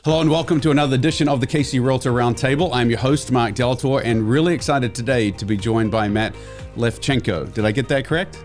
Hello and welcome to another edition of the KC Realtor Roundtable. I'm your host, Marck, and really excited today to be joined by Matt Lewczenko. Did I get that correct?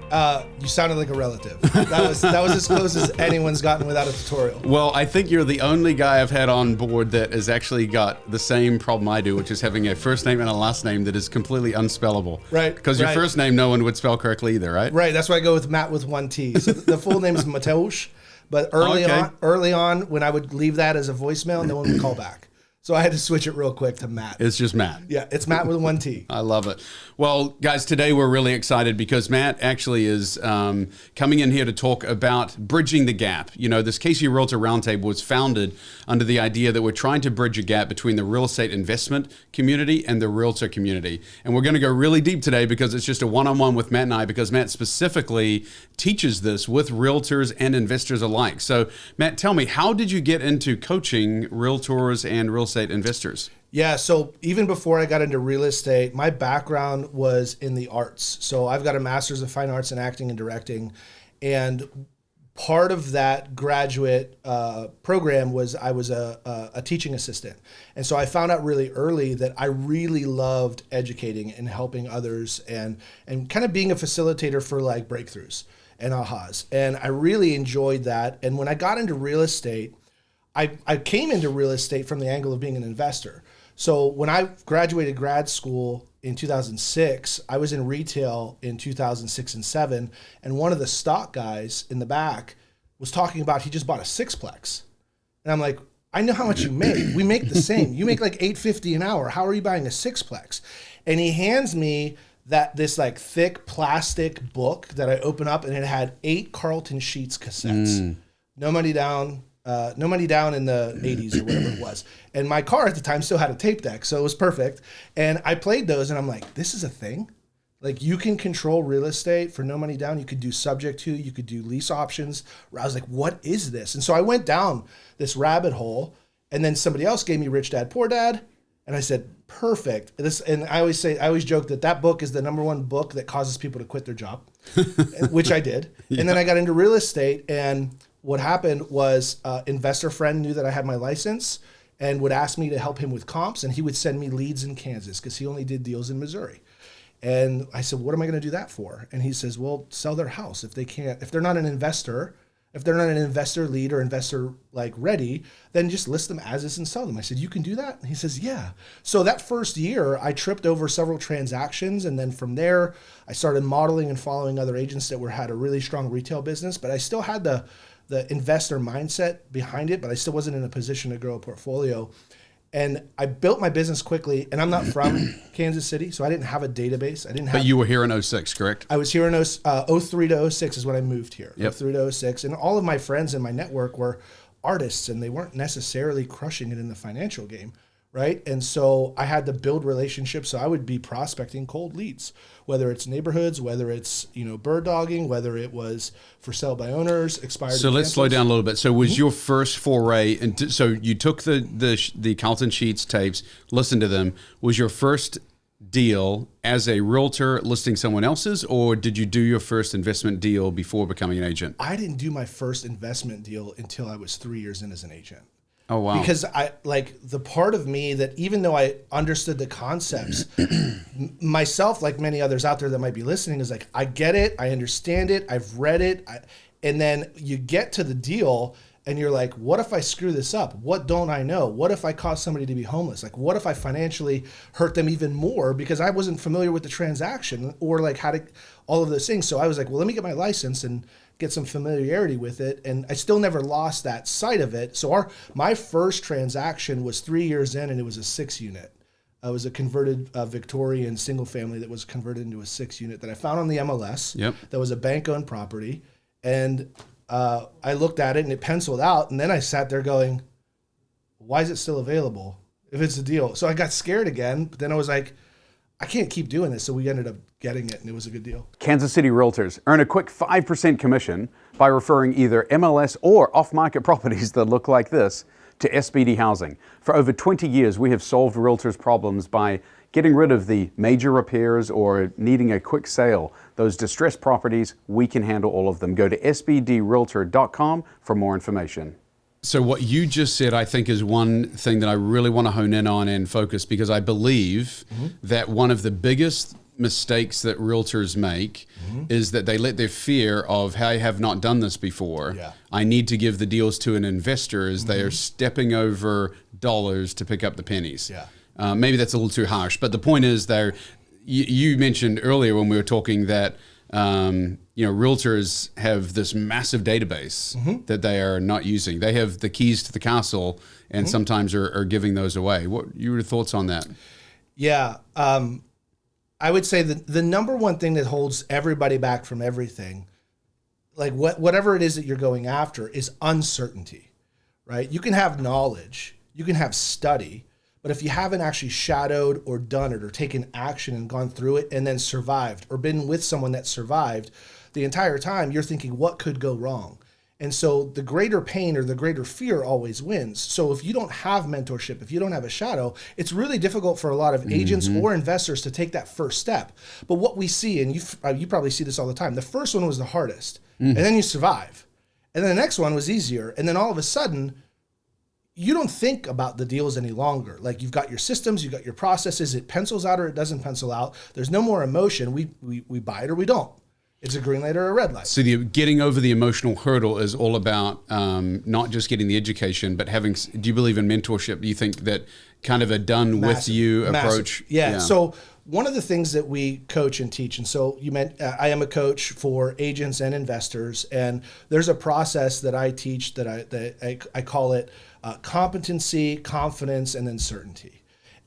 You sounded like a relative. That was as close as anyone's gotten without a tutorial. Well, I think you're the only guy I've had on board that has actually got the same problem I do, which is having a first name and a last name that is completely unspellable. Right. Because your first name no one would spell correctly either, right? Right. That's why I go with Matt with one T. So the full name is Mateusz. But early on, when I would leave that as a voicemail, no one would call back. So I had to switch it real quick to Matt. It's just Matt. Yeah, it's Matt with one T. I love it. Well, guys, today we're really excited because Matt actually is coming in here to talk about bridging the gap. You know, this KC Realtor Roundtable was founded under the idea that we're trying to bridge a gap between the real estate investment community and the realtor community. And we're going to go really deep today because it's just a one-on-one with Matt and I, because Matt specifically teaches this with realtors and investors alike. So, Matt, tell me, how did you get into coaching realtors and real estate investors? Yeah, so even before I got into real estate, my background was in the arts. So I've got a master's of fine arts in acting and directing. And part of that graduate program was I was a teaching assistant. And so I found out really early that I really loved educating and helping others and kind of being a facilitator for like breakthroughs and ahas. And I really enjoyed that. And when I got into real estate, I came into real estate from the angle of being an investor. So when I graduated grad school in 2006, I was in retail in 2006 and 7, and one of the stock guys in the back was talking about he just bought a sixplex. And I'm like, I know how much you make. We make the same. You make like $8.50 an hour. How are you buying a sixplex? And he hands me this like thick plastic book that I open up, and it had 8 Carlton Sheets cassettes. No money down. No money down in the 80s or whatever it was. And my car at the time still had a tape deck, so it was perfect. And I played those, and I'm like, this is a thing? Like, you can control real estate for no money down. You could do subject to, you could do lease options. I was like, what is this? And so I went down this rabbit hole, and then somebody else gave me Rich Dad, Poor Dad. And I said, perfect. And I always joke that book is the #1 book that causes people to quit their job, which I did. Yeah. And then I got into real estate, and what happened was investor friend knew that I had my license and would ask me to help him with comps, and he would send me leads in Kansas because he only did deals in Missouri. And I said, what am I going to do that for? And he says, well, sell their house. If they're not an investor lead or investor like ready, then just list them as is and sell them. I said, you can do that? And he says, yeah. So that first year I tripped over several transactions. And then from there, I started modeling and following other agents that had a really strong retail business, but I still had the investor mindset behind it, but I still wasn't in a position to grow a portfolio. And I built my business quickly, and I'm not from Kansas City, so I didn't have a database. But you were here in 06, correct? I was here in 03 to 06 is when I moved here. Yep. 03 to 06. And all of my friends in my network were artists, and they weren't necessarily crushing it in the financial game, right? And so I had to build relationships. So I would be prospecting cold leads, whether it's neighborhoods, whether it's bird dogging, whether it was for sale by owners, expired. So let's slow down a little bit. So was your first foray, and so you took the Carlton Sheets tapes, listened to them. Was your first deal as a realtor listing someone else's, or did you do your first investment deal before becoming an agent? I didn't do my first investment deal until I was 3 years in as an agent. Oh, wow. Because I the part of me that even though I understood the concepts, myself, like many others out there that might be listening, is like, I get it, I understand it, I've read it. And then you get to the deal and you're like, what if I screw this up? What don't I know? What if I cause somebody to be homeless? Like, what if I financially hurt them even more because I wasn't familiar with the transaction or like how to, all of those things. So I was like, well, let me get my license and get some familiarity with it. And I still never lost that sight of it. So my first transaction was 3 years in, and it was a 6-unit. It was a converted Victorian single family that was converted into a 6-unit that I found on the MLS. Yep. That was a bank-owned property. And I looked at it and it penciled out. And then I sat there going, why is it still available if it's a deal? So I got scared again, but then I was like, I can't keep doing this. So we ended up getting it, and it was a good deal. Kansas City Realtors earn a quick 5% commission by referring either MLS or off-market properties that look like this to SBD Housing. For over 20 years, we have solved realtors' problems by getting rid of the major repairs or needing a quick sale. Those distressed properties, we can handle all of them. Go to sbdrealtor.com for more information. So what you just said, I think, is one thing that I really want to hone in on and focus, because I believe that one of the biggest mistakes that realtors make is that they let their fear of, hey, I have not done this before, I need to give the deals to an investor, as they are stepping over dollars to pick up the pennies. Maybe that's a little too harsh, but the point is, there, you mentioned earlier when we were talking that realtors have this massive database that they are not using. They have the keys to the castle, and sometimes are giving those away. What are your thoughts on that? Yeah. I would say that the number one thing that holds everybody back from everything, like whatever it is that you're going after, is uncertainty, right? You can have knowledge, you can have study, but if you haven't actually shadowed or done it or taken action and gone through it and then survived, or been with someone that survived, the entire time you're thinking, what could go wrong? And so the greater pain or the greater fear always wins. So if you don't have mentorship, if you don't have a shadow, it's really difficult for a lot of agents or investors to take that first step. But what we see, and you probably see this all the time, the first one was the hardest, and then you survive. And then the next one was easier. And then all of a sudden, you don't think about the deals any longer. Like, you've got your systems, you've got your processes, it pencils out or it doesn't pencil out. There's no more emotion. We buy it or we don't. It's a green light or a red light. So getting over the emotional hurdle is all about not just getting the education, but having. Do you believe in mentorship? Do you think that kind of a done with you approach? Yeah. So one of the things that we coach and teach, and so you meant I am a coach for agents and investors, and there's a process that I teach that I call it competency, confidence, and then certainty.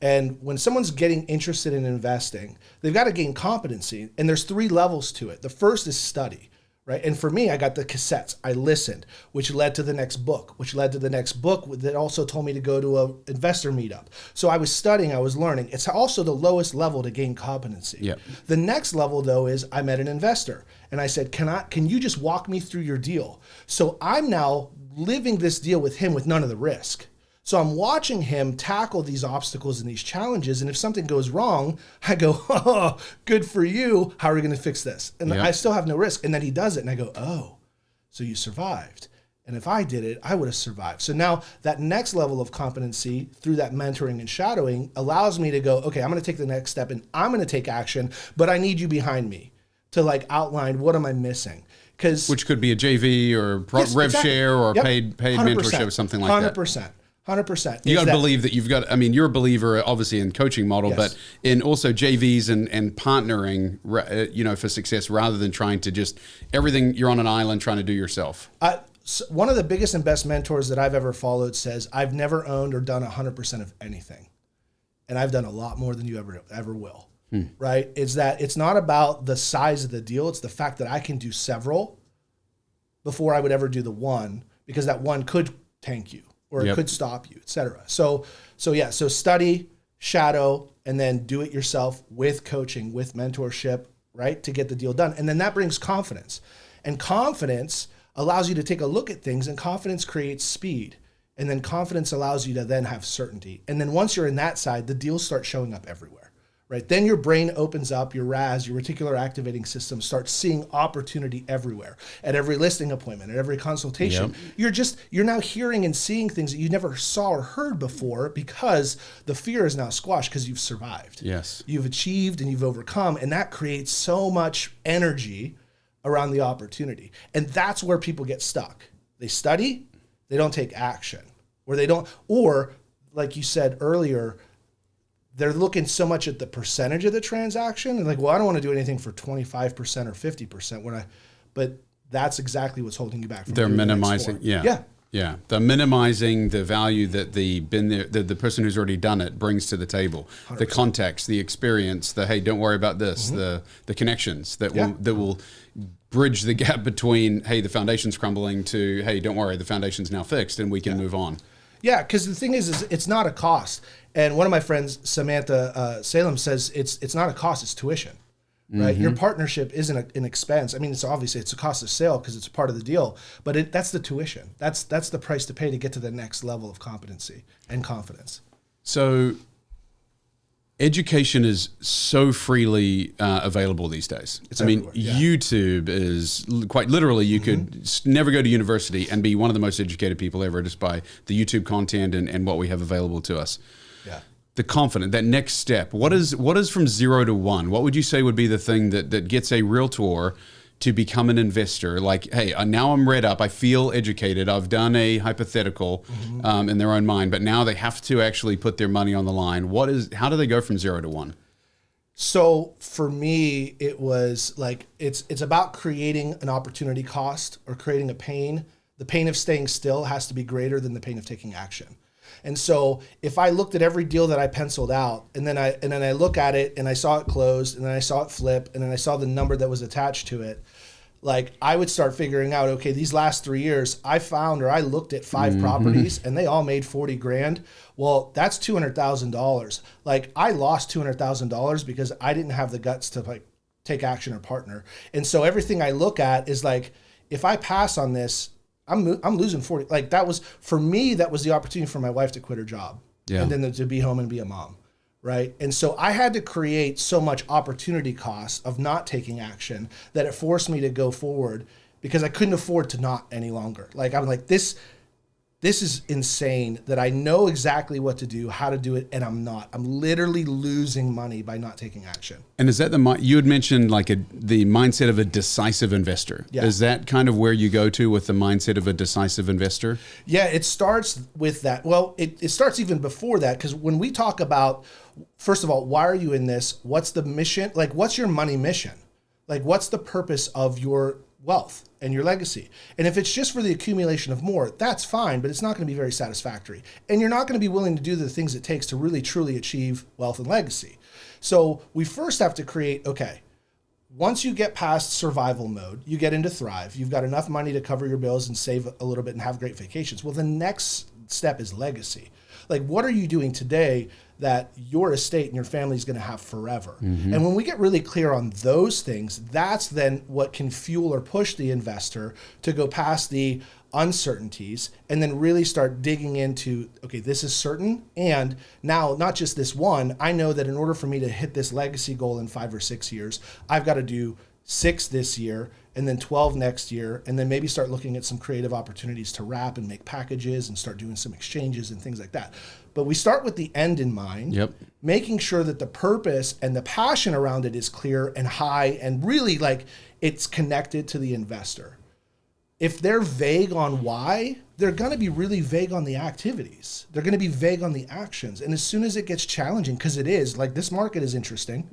And when someone's getting interested in investing, they've got to gain competency. And there's 3 levels to it. The first is study, right? And for me, I got the cassettes. I listened, which led to the next book, which led to the next book that also told me to go to an investor meetup. So I was studying, I was learning. It's also the lowest level to gain competency. Yep. The next level, though, is I met an investor. And I said, can you just walk me through your deal? So I'm now living this deal with him with none of the risk. So I'm watching him tackle these obstacles and these challenges. And if something goes wrong, I go, oh, good for you. How are we going to fix this? And I still have no risk. And then he does it. And I go, oh, so you survived. And if I did it, I would have survived. So now that next level of competency through that mentoring and shadowing allows me to go, okay, I'm going to take the next step and I'm going to take action, but I need you behind me to outline what am I missing. Which could be a JV or rev share or paid mentorship or something like 100%. that. 100%. You got to believe that you've got, you're a believer obviously in coaching model, but in also JVs and partnering, for success, rather than trying to just everything you're on an island trying to do yourself. One of the biggest and best mentors that I've ever followed says, I've never owned or done 100% of anything. And I've done a lot more than you ever will. Right? It's not about the size of the deal. It's the fact that I can do several before I would ever do the one, because that one could tank you. Or it could stop you, et cetera. So study, shadow, and then do it yourself with coaching, with mentorship, right, to get the deal done. And then that brings confidence. And confidence allows you to take a look at things, and confidence creates speed. And then confidence allows you to then have certainty. And then once you're in that side, the deals start showing up everywhere, right? Then your brain opens up, your RAS, your reticular activating system starts seeing opportunity everywhere. At every listing appointment, at every consultation, you're now hearing and seeing things that you never saw or heard before, because the fear is now squashed because you've survived. Yes. You've achieved and you've overcome, and that creates so much energy around the opportunity. And that's where people get stuck. They study, they don't take action, or like you said earlier, they're looking so much at the percentage of the transaction and I don't want to do anything for 25% or 50% but that's exactly what's holding you back from they're minimizing. Yeah. They're minimizing the value that the person who's already done it brings to the table. 100%. The context, the experience, hey, don't worry about this, the connections that will bridge the gap between, hey, the foundation's crumbling, to, hey, don't worry, the foundation's now fixed and we can move on. Yeah, because the thing is it's not a cost. And one of my friends, Samantha Salem, says it's not a cost, it's tuition. Right? Your partnership isn't an expense. It's obviously it's a cost of sale because it's a part of the deal, but that's the tuition. That's the price to pay to get to the next level of competency and confidence. So Education is so freely available these days. YouTube is quite literally, you could never go to university and be one of the most educated people ever just by the YouTube content and what we have available to us. Yeah. The confident, that next step, what is from 0 to 1? What would you say would be the thing that gets a realtor to become an investor? Like, hey, now I'm read up, I feel educated, I've done a hypothetical in their own mind, but now they have to actually put their money on the line. How do they go from 0 to 1? So for me, it was like, it's about creating an opportunity cost or creating a pain. The pain of staying still has to be greater than the pain of taking action. And so if I looked at every deal that I penciled out and then I look at it and I saw it closed and then I saw it flip and then I saw the number that was attached to it, like I would start figuring out, okay, these last 3 years I looked at 5 properties and they all made 40 grand. Well, that's $200,000. Like I lost $200,000 because I didn't have the guts to like take action or partner. And so everything I look at is like, if I pass on this, I'm losing 40. Like that was, for me, that was the opportunity for my wife to quit her job and then to be home and be a mom. Right. And so I had to create so much opportunity cost of not taking action that it forced me to go forward because I couldn't afford to not any longer. Like I'm like, this is insane that I know exactly what to do, how to do it, and I'm not. I'm literally losing money by not taking action. And is that you had mentioned like the mindset of a decisive investor? Yeah. Is that kind of where you go to with the mindset of a decisive investor? Yeah, it starts with that. Well, it starts even before that, because when we talk about, first of all, why are you in this? What's the mission? Like, what's your money mission? Like, what's the purpose of your wealth and your legacy? And if it's just for the accumulation of more, that's fine, but it's not going to be very satisfactory. And you're not going to be willing to do the things it takes to really truly achieve wealth and legacy. So we first have to create, okay, once you get past survival mode, you get into thrive. You've got enough money to cover your bills and save a little bit and have great vacations. Well, the next step is legacy. Like, what are you doing today that your estate and your family is going to have forever? And when we get really clear on those things, that's then what can fuel or push the investor to go past the uncertainties and then really start digging into, okay, this is certain. And now, not just this one, I know that in order for me to hit this legacy goal in 5 or 6 years, I've got to do 6 this year and then 12 next year, and then maybe start looking at some creative opportunities to wrap and make packages and start doing some exchanges and things like that. But we start with the end in mind, making sure that the purpose and the passion around it is clear and high and really like it's connected to the investor. If they're vague on why, they're going to be really vague on the activities. They're going to be vague on the actions. And as soon as it gets challenging, because it is, like this market is interesting.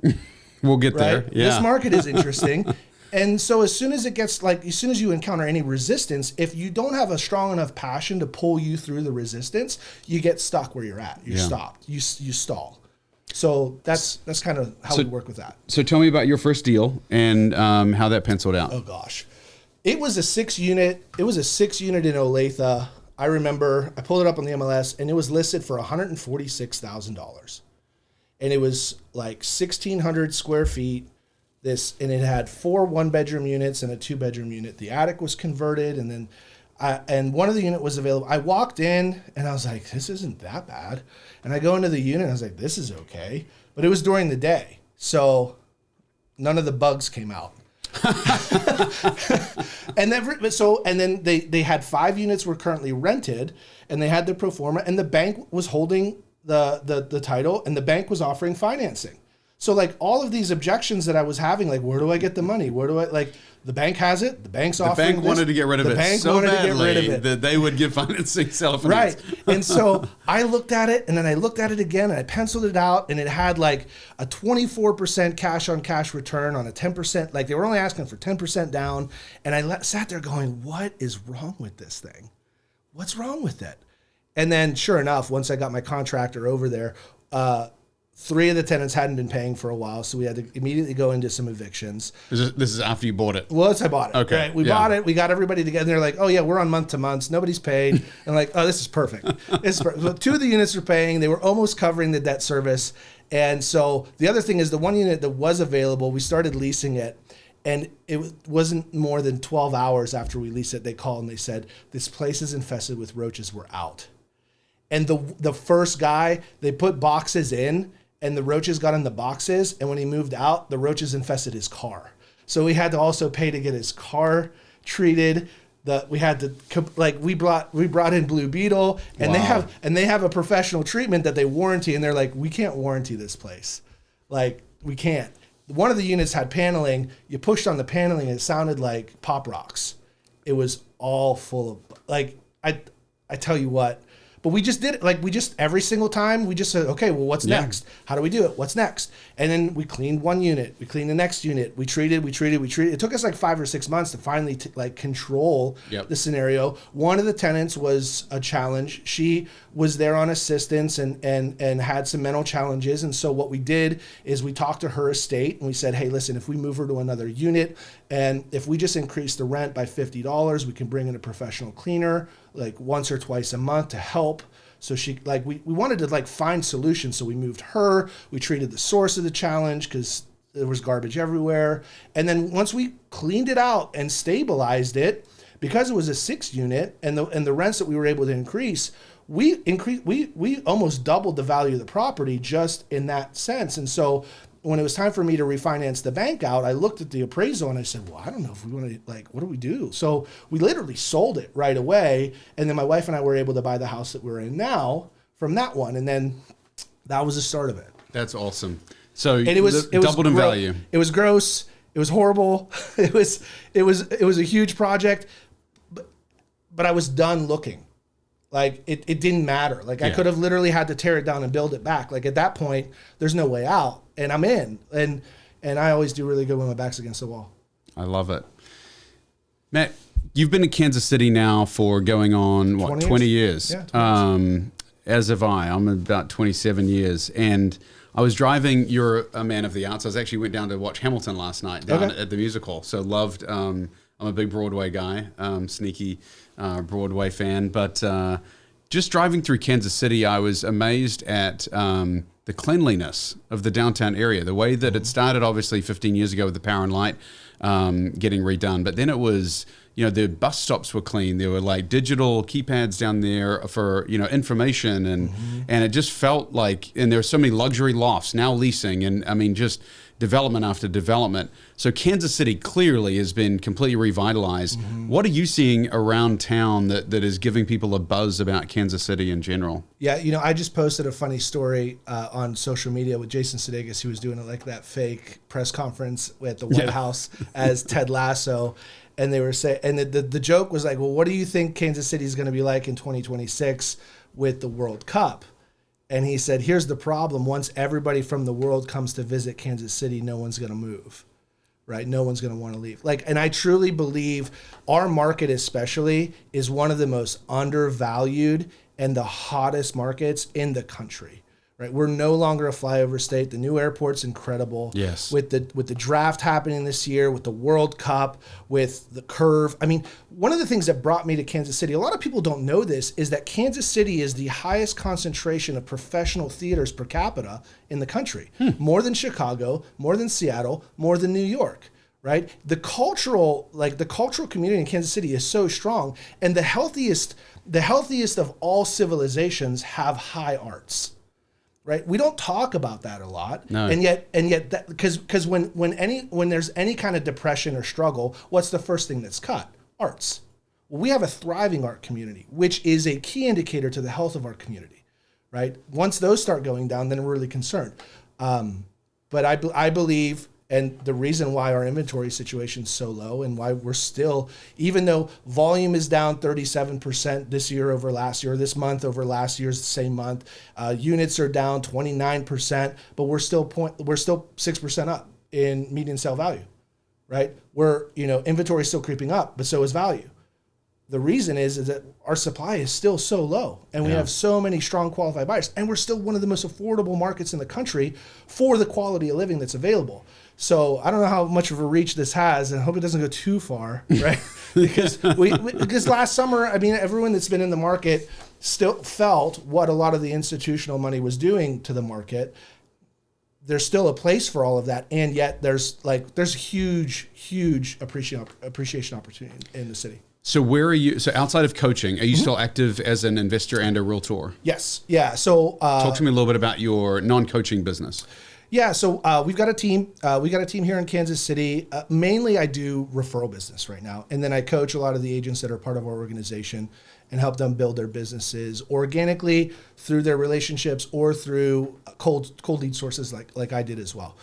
We'll get there. Yeah. This market is interesting. And so as soon as it gets like, as soon as you encounter any resistance, if you don't have a strong enough passion to pull you through the resistance, you get stuck where you're at. You're stopped. You stall. So that's kind of how we work with that. So tell me about your first deal and how that penciled out. Oh gosh. It was a 6-unit. It was a 6-unit in Olathe. I remember I pulled it up on the MLS and it was listed for $146,000. And it was like 1,600 square feet. And it had 4 one-bedroom units and a 2-bedroom unit. The attic was converted, and then and one of the unit was available. I walked in and I was like, this isn't that bad. And I go into the unit and I was like, this is okay. But it was during the day, so none of the bugs came out. And then they had 5 units were currently rented, and they had the pro forma, and the bank was holding the title, and the bank was offering financing. So like all of these objections that I was having, like where do I get the money? Where do I like the bank has it? The bank's offering. The bank wanted to get rid of it so badly that they would give financing self. Right. And so I looked at it, and then I looked at it again, and I penciled it out, and it had like a 24% cash on cash return on a 10%. Like they were only asking for 10% down, and I sat there going, what is wrong with this thing? What's wrong with it? And then sure enough, once I got my contractor over there, 3 of the tenants hadn't been paying for a while, so we had to immediately go into some evictions. This is after you bought it? Well, once I bought it. Okay. Right? We bought it. We got everybody together. And they're like, oh, yeah, we're on month to months. Nobody's paid. And like, oh, this is perfect. So 2 of the units are paying. They were almost covering the debt service. And so the other thing is the one unit that was available, we started leasing it. And it wasn't more than 12 hours after we leased it, they called and they said, this place is infested with roaches. We're out. And the first guy, they put boxes in, and the roaches got in the boxes. And when he moved out, the roaches infested his car. So we had to also pay to get his car treated. We brought in Blue Beetle, and they have a professional treatment that they warranty, and they're like, we can't warranty this place, like we can't. One of the units had paneling. You pushed on the paneling, and it sounded like Pop Rocks. It was all full of I tell you what. But we just did it. Every single time we just said, okay, well, what's next? How do we do it? What's next? And then we cleaned one unit. We cleaned the next unit. We treated. It took us 5 or 6 months to finally control the scenario. One of the tenants was a challenge. She was there on assistance and had some mental challenges. And so what we did is we talked to her estate and we said, hey, listen, if we move her to another unit and if we just increase the rent by $50, we can bring in a professional cleaner once or twice a month to help. So she we wanted to find solutions. So we moved her. We treated the source of the challenge because there was garbage everywhere. And then once we cleaned it out and stabilized it, because it was a 6 unit and the rents that we were able to increase, we almost doubled the value of the property just in that sense. And so when it was time for me to refinance the bank out, I looked at the appraisal and I said, well, I don't know if we want to, what do we do? So we literally sold it right away. And then my wife and I were able to buy the house that we're in now from that one. And then that was the start of it. That's awesome. So it was doubled in value. It was gross. It was horrible. It was a huge project, but I was done looking. It didn't matter. I could have literally had to tear it down and build it back. At that point, there's no way out, and I'm in. And I always do really good when my back's against the wall. I love it. Matt, you've been in Kansas City now for going on, 20 years? Yeah, 20 years. As have I. I'm about 27 years. And I was driving, you're a man of the arts. I actually went down to watch Hamilton last night down at the music hall. So loved, I'm a big Broadway guy, sneaky Broadway fan. But just driving through Kansas City, I was amazed at the cleanliness of the downtown area. The way that it started, obviously, 15 years ago with the Power and Light getting redone. But then it was, the bus stops were clean. There were digital keypads down there for, information. And it just felt and there were so many luxury lofts now leasing. And I mean, just development after development. So Kansas City clearly has been completely revitalized. What are you seeing around town that is giving people a buzz about Kansas City in general? Yeah, I just posted a funny story on social media with Jason Sudeikis, who was doing that fake press conference at the White House as Ted Lasso. And they were saying, and the joke was well, what do you think Kansas City is going to be like in 2026 with the World Cup? And he said, here's the problem. Once everybody from the world comes to visit Kansas City, no one's going to move, right? No one's going to want to leave. And I truly believe our market especially is one of the most undervalued and the hottest markets in the country, right? We're no longer a flyover state. The new airport's incredible. Yes. With the draft happening this year, with the World Cup, with the curve. I mean, one of the things that brought me to Kansas City, a lot of people don't know this, is that Kansas City is the highest concentration of professional theaters per capita in the country. More than Chicago, more than Seattle, more than New York. Right? The cultural community in Kansas City is so strong, and the healthiest of all civilizations have high arts. Right? We don't talk about that a lot. No. And yet that, because when there's any kind of depression or struggle, what's the first thing that's cut? Arts. Well, we have a thriving art community, which is a key indicator to the health of our community. Right? Once those start going down, then we're really concerned. But I believe, and the reason why our inventory situation is so low and why we're still, even though volume is down 37% this year over last year, this month over last year's same month, units are down 29%, but we're still 6% up in median sale value, right? Inventory is still creeping up, but so is value. The reason is that our supply is still so low, and we have so many strong qualified buyers, and we're still one of the most affordable markets in the country for the quality of living that's available. So I don't know how much of a reach this has, and I hope it doesn't go too far, right? Because because last summer, I mean, everyone that's been in the market still felt what a lot of the institutional money was doing to the market. There's still a place for all of that, and yet there's huge appreciation opportunity in the city. So where are you? So outside of coaching, are you still active as an investor and a realtor? Yes. Yeah. So talk to me a little bit about your non-coaching business. Yeah. So we've got a team. We got a team here in Kansas City. Mainly, I do referral business right now, and then I coach a lot of the agents that are part of our organization and help them build their businesses organically through their relationships or through cold lead sources like I did as well.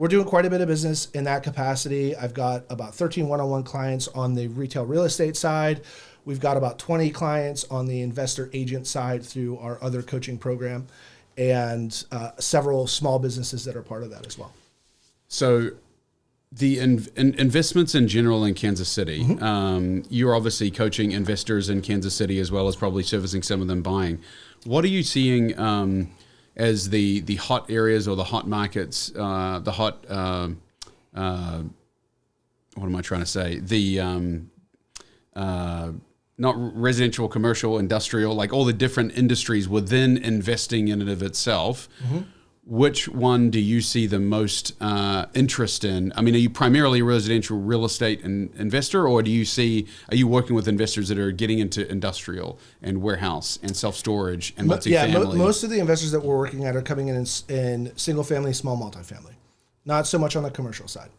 We're doing quite a bit of business in that capacity. I've got about 13 one-on-one clients on the retail real estate side. We've got about 20 clients on the investor agent side through our other coaching program, and several small businesses that are part of that as well. So the investments in general in Kansas City, you're obviously coaching investors in Kansas City as well as probably servicing some of them buying. What are you seeing as the hot areas or the hot markets, what am I trying to say? The not residential, commercial, industrial, like all the different industries within investing in and of itself. Which one do you see the most interest in? I mean, are you primarily a residential real estate investor, or are you working with investors that are getting into industrial and warehouse and self-storage and multifamily? Yeah, most of the investors that we're working at are coming in single family, small multifamily, not so much on the commercial side.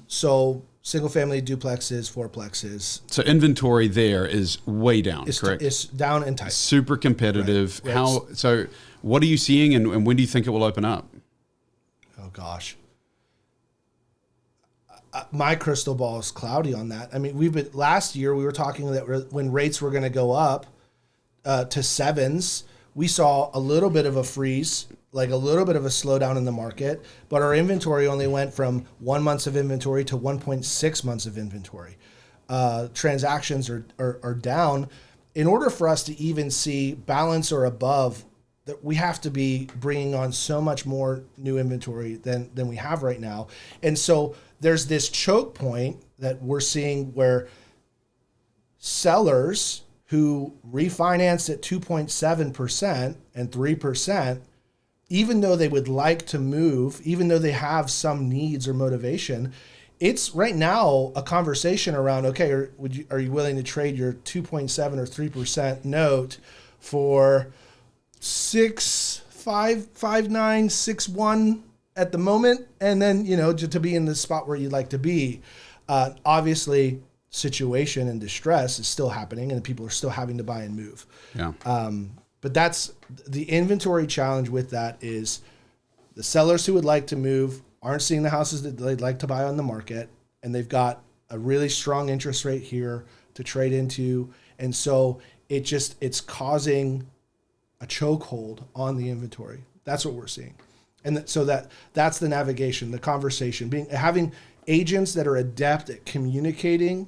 So single family duplexes, fourplexes. So inventory there is way down, correct? It's down and tight. Super competitive. Right. What are you seeing, and when do you think it will open up? Oh gosh, my crystal ball is cloudy on that. I mean, last year we were talking that when rates were going to go up to sevens, we saw a little bit of a freeze, like a little bit of a slowdown in the market, but our inventory only went from 1 month of inventory to 1.6 months of inventory. Transactions are down. In order for us to even see balance or above, that we have to be bringing on so much more new inventory than we have right now. And so there's this choke point that we're seeing where sellers who refinanced at 2.7% and 3%, even though they would like to move, even though they have some needs or motivation, it's right now a conversation around, okay, are you willing to trade your 2.7 or 3% note for 6.5, 5.9, 6.1 at the moment, and then to be in the spot where you'd like to be. Obviously, situation and distress is still happening, and people are still having to buy and move. Yeah. But that's the inventory challenge with that is the sellers who would like to move aren't seeing the houses that they'd like to buy on the market, and they've got a really strong interest rate here to trade into, and so it's causing a chokehold on the inventory. That's what we're seeing. And so that's the navigation, the conversation, having agents that are adept at communicating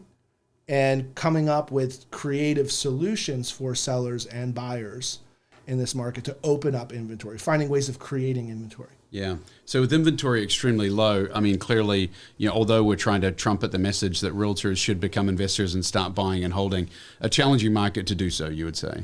and coming up with creative solutions for sellers and buyers in this market to open up inventory, finding ways of creating inventory. Yeah. So with inventory extremely low, I mean, clearly, although we're trying to trumpet the message that realtors should become investors and start buying and holding, a challenging market to do so, you would say.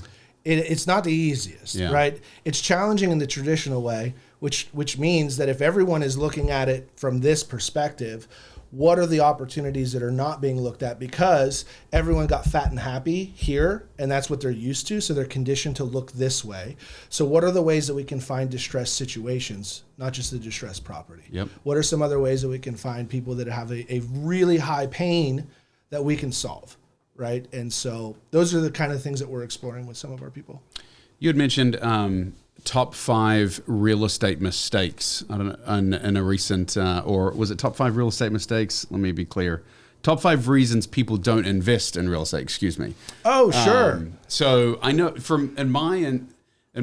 It's not the easiest, right? It's challenging in the traditional way, which means that if everyone is looking at it from this perspective, what are the opportunities that are not being looked at? Because everyone got fat and happy here, and that's what they're used to, so they're conditioned to look this way. So what are the ways that we can find distressed situations, not just the distressed property? Yep. What are some other ways that we can find people that have a really high pain that we can solve? Right. And so those are the kind of things that we're exploring with some of our people. You had mentioned top 5 real estate mistakes in a recent, or was it top 5 real estate mistakes? Let me be clear. Top 5 reasons people don't invest in real estate. Excuse me. Oh, sure. So I know in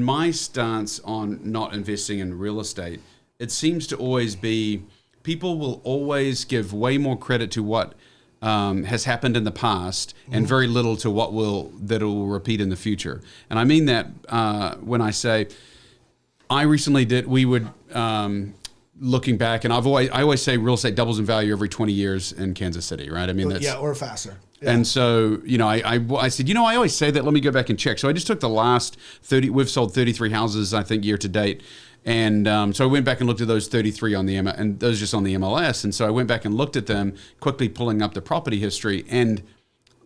my stance on not investing in real estate, it seems to always be people will always give way more credit to what has happened in the past and very little to what will repeat in the future. And I mean that when I say I recently looking back, and I always say real estate doubles in value every 20 years in Kansas City, right? I mean, or faster. Yeah. And so, I said, I always say that, let me go back and check. So I just took the last 30, we've sold 33 houses, I think, year to date. And so I went back and looked at those 33 on the and those just on the MLS. And so I went back and looked at them, quickly pulling up the property history, and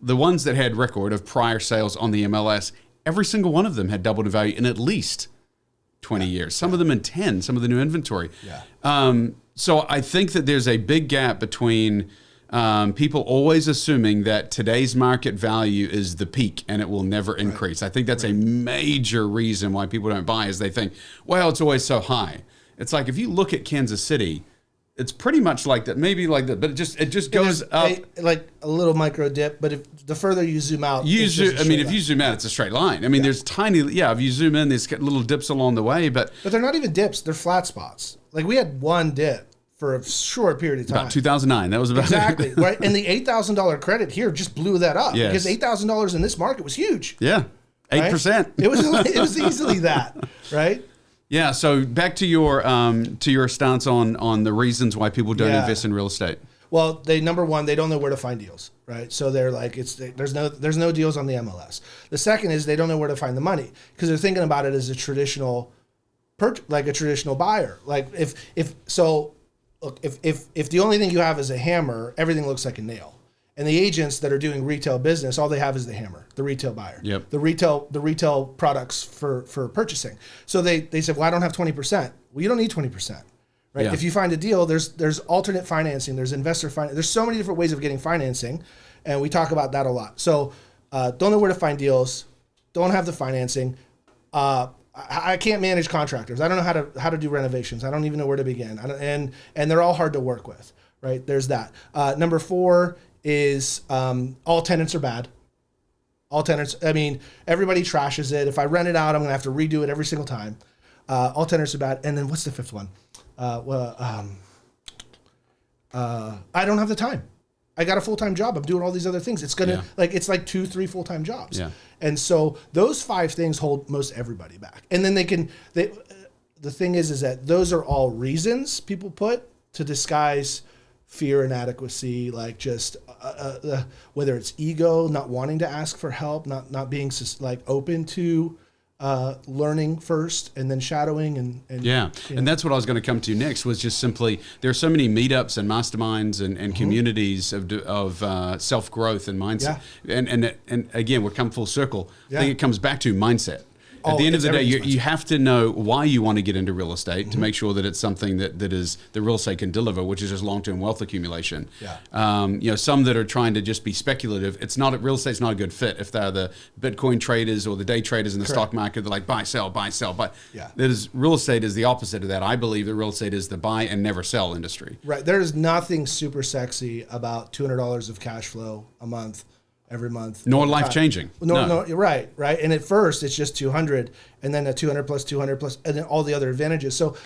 the ones that had record of prior sales on the MLS, every single one of them had doubled in value in at least 20 years. Some of them in 10. Some of the new inventory. Yeah. So I think that there's a big gap between people always assuming that today's market value is the peak and it will never increase. I think that's a major reason why people don't buy, is they think, well, it's always so high. It's like, if you look at Kansas City, it's pretty much like that, maybe like that, but it just goes up. Like a little micro dip, but if the further you zoom out, if you zoom out, it's a straight line. I mean, there's tiny, if you zoom in, there's little dips along the way, but they're not even dips, they're flat spots. Like, we had one dip for a short period of time. About 2009. That was about exactly right. And the $8,000 credit here just blew that up, because $8,000 in this market was huge. Yeah, 8%. Right? It was easily that, right? Yeah. So back to your stance on the reasons why people don't invest in real estate. Well, number one, they don't know where to find deals, right? So they're like, there's no deals on the MLS. The second is they don't know where to find the money, because they're thinking about it as a traditional buyer. Like, if the only thing you have is a hammer, everything looks like a nail. And the agents that are doing retail business, all they have is the hammer, the retail buyer, the retail products for purchasing. So they said, well, I don't have 20%. Well, you don't need 20%, right? Yeah. If you find a deal, there's alternate financing, there's investor finance, there's so many different ways of getting financing, and we talk about that a lot. So don't know where to find deals, don't have the financing. I can't manage contractors. I don't know how to do renovations. I don't even know where to begin. And they're all hard to work with, right? There's that. Number 4 is all tenants are bad. All tenants, I mean, everybody trashes it. If I rent it out, I'm going to have to redo it every single time. All tenants are bad. And then what's the 5th one? I don't have the time. I got a full-time job. I'm doing all these other things. It's gonna it's like 2-3 full-time jobs. Yeah. And so those 5 things hold most everybody back. And then the thing is that those are all reasons people put to disguise fear, inadequacy, like just whether it's ego, not wanting to ask for help, not being like open to learning first and then shadowing and and that's what I was going to come to next, was just simply, there are so many meetups and masterminds and communities of self-growth and mindset. And again, we're come full circle. I think it comes back to mindset. At the end of the day, you have to know why you want to get into real estate to make sure that it's something that is the real estate can deliver, which is just long-term wealth accumulation. Some that are trying to just be speculative, real estate's not a good fit if they're the Bitcoin traders or the day traders in the stock market. They're like buy, sell, buy, sell. But real estate is the opposite of that. I believe that real estate is the buy and never sell industry. Right. There's nothing super sexy about $200 of cash flow a month. Every month, nor life changing. No, you're right. And at first, it's just 200, and then a 200 plus 200 plus, and then all the other advantages. So,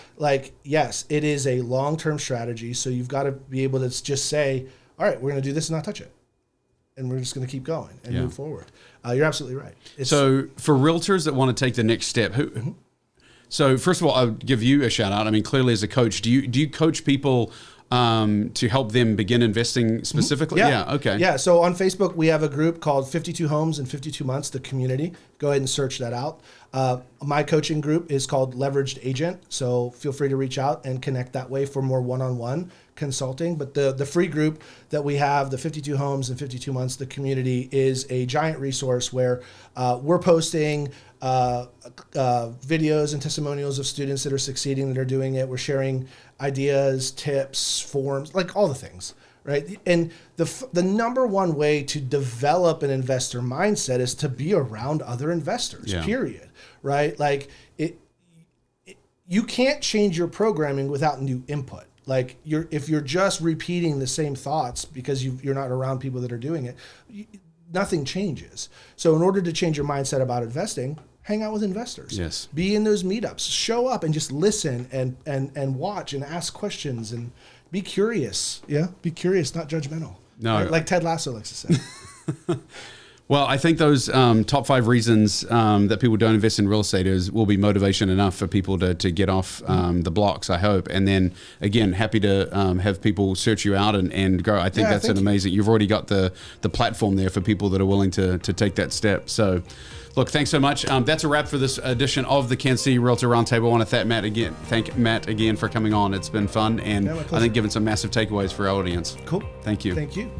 yes, it is a long-term strategy. So you've got to be able to just say, all right, we're going to do this and not touch it, and we're just going to keep going and move forward. You're absolutely right. So for realtors that want to take the next step, so first of all, I would give you a shout out. I mean, clearly as a coach, do you coach people to help them begin investing specifically? Okay. Yeah, so on Facebook, we have a group called 52 Homes in 52 Months, the community. Go ahead and search that out. My coaching group is called Leveraged Agent, so feel free to reach out and connect that way for more one-on-one consulting. But the free group that we have, the 52 Homes in 52 Months, the community, is a giant resource where we're posting videos and testimonials of students that are succeeding, that are doing it. We're sharing ideas, tips, forms, like all the things, right? And the number one way to develop an investor mindset is to be around other investors, period, right? Like you can't change your programming without new input. Like if you're just repeating the same thoughts because you're not around people that are doing it, nothing changes. So in order to change your mindset about investing, hang out with investors. Yes. Be in those meetups. Show up and just listen and watch and ask questions and be curious. Yeah, be curious, not judgmental. No, like Ted Lasso likes to say. Well, I think those top 5 reasons that people don't invest in real estate will be motivation enough for people to get off the blocks, I hope. And then, again, happy to have people search you out and go. I think that's an amazing, you've already got the platform there for people that are willing to take that step. So, look, thanks so much. That's a wrap for this edition of the Kansas City Realtor Roundtable. I want to thank Matt again for coming on. It's been fun, and I think given some massive takeaways for our audience. Cool. Thank you. Thank you.